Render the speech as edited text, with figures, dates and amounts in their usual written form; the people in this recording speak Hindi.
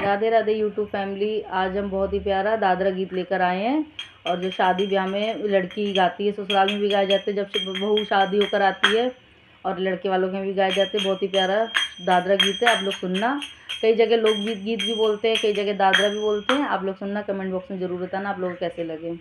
Radhe Radhe YouTube family. आज हम बहुत ही प्यारा दादरा गीत लेकर आए हैं और जो शादी ब्याह में लड़की गाती है, ससुराल में भी गाए जाते हैं जब बहू शादी होकर आती है, और लड़के वालों के भी गाए जाते हैं। बहुत ही प्यारा दादरा गीत है, आप लोग सुनना। कई जगह लोकगीत गीत भी बोलते हैं, कई जगह दादरा भी बोलते हैं। आप लोग सुनना, कमेंट बॉक्स में ज़रूर बताना आप लोगों को कैसे लगे।